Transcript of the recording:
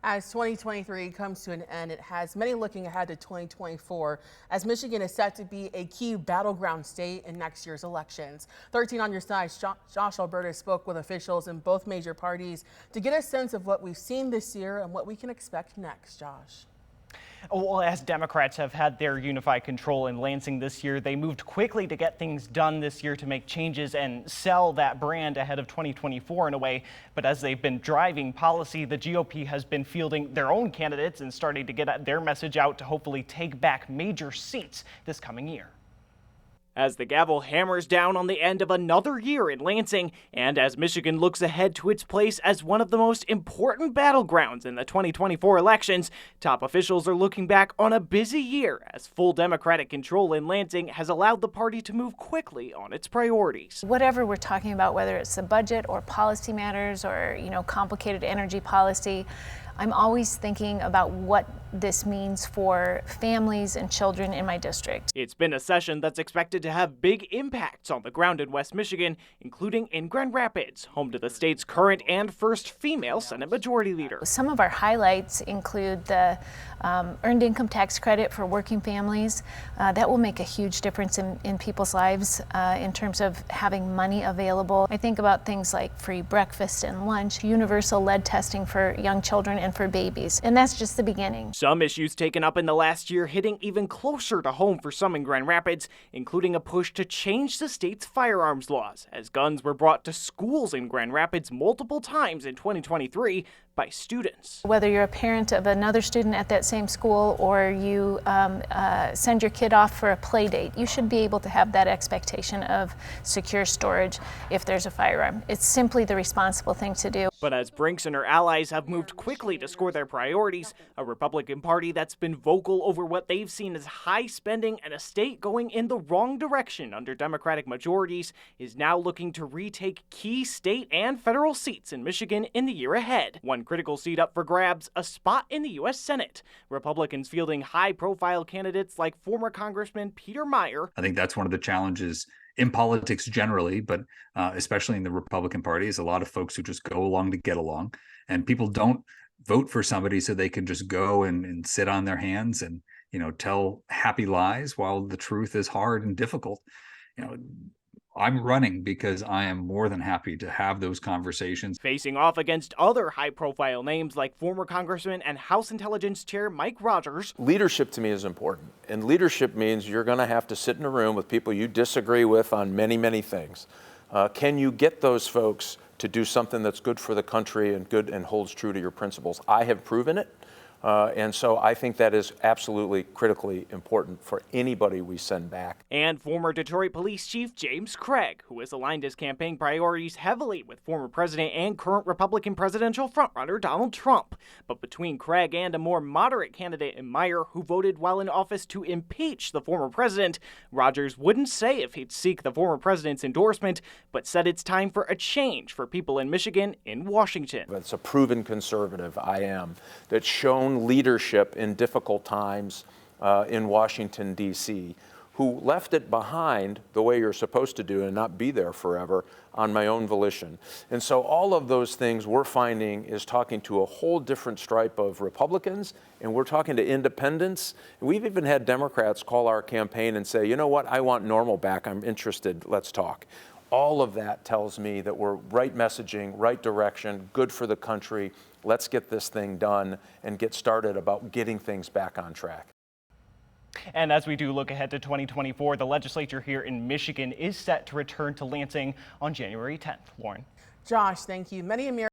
As 2023 comes to an end, it has many looking ahead to 2024 as Michigan is set to be a key battleground state in next year's elections. 13 on your side, Josh Alburtus spoke with officials in both major parties to get a sense of what we've seen this year and what we can expect next. Josh. Well, as Democrats have had their unified control in Lansing this year, they moved quickly to get things done this year to make changes and sell that brand ahead of 2024 in a way. But as they've been driving policy, the GOP has been fielding their own candidates and starting to get their message out to hopefully take back major seats this coming year. As the gavel hammers down on the end of another year in Lansing, and as Michigan looks ahead to its place as one of the most important battlegrounds in the 2024 elections, top officials are looking back on a busy year as full Democratic control in Lansing has allowed the party to move quickly on its priorities. Whatever we're talking about, whether it's the budget or policy matters or, complicated energy policy, I'm always thinking about what this means for families and children in my district. It's been a session that's expected to have big impacts on the ground in West Michigan, including in Grand Rapids, home to the state's current and first female Senate Majority Leader. Some of our highlights include the earned income tax credit for working families. That will make a huge difference in people's lives in terms of having money available. I think about things like free breakfast and lunch, universal lead testing for young children and for babies, and that's just the beginning. Some issues taken up in the last year hitting even closer to home for some in Grand Rapids, including a push to change the state's firearms laws, as guns were brought to schools in Grand Rapids multiple times in 2023 by students. Whether you're a parent of another student at that same school or you send your kid off for a play date, you should be able to have that expectation of secure storage if there's a firearm. It's simply the responsible thing to do. But as Brinks and her allies have moved quickly to score their priorities, a Republican Party that's been vocal over what they've seen as high spending and a state going in the wrong direction under Democratic majorities is now looking to retake key state and federal seats in Michigan in the year ahead. One critical seat up for grabs, a spot in the U.S. Senate. Republicans fielding high-profile candidates like former Congressman Peter Meijer. I think that's one of the challenges in politics generally, but especially in the Republican Party, is a lot of folks who just go along to get along. And people don't vote for somebody so they can just go and sit on their hands and, tell happy lies while the truth is hard and difficult. I'm running because I am more than happy to have those conversations. Facing off against other high-profile names like former Congressman and House Intelligence Chair Mike Rogers. Leadership to me is important, and leadership means you're going to have to sit in a room with people you disagree with on many, many things. Can you get those folks to do something that's good for the country and good and holds true to your principles? I have proven it. And so I think that is absolutely critically important for anybody we send back. And former Detroit Police Chief James Craig, who has aligned his campaign priorities heavily with former president and current Republican presidential frontrunner Donald Trump. But between Craig and a more moderate candidate in Meijer, who voted while in office to impeach the former president, Rogers wouldn't say if he'd seek the former president's endorsement, but said it's time for a change for people in Michigan in Washington. It's a proven conservative, I am, that's shown leadership in difficult times in Washington, D.C., who left it behind the way you're supposed to do and not be there forever on my own volition. And so all of those things we're finding is talking to a whole different stripe of Republicans, and we're talking to independents. And we've even had Democrats call our campaign and say, you know what, I want normal back, I'm interested, let's talk. All of that tells me that we're right messaging, right direction, good for the country. Let's get this thing done and get started about getting things back on track. And as we do look ahead to 2024, the legislature here in Michigan is set to return to Lansing on January 10th. Lauren. Josh, thank you. Many Americans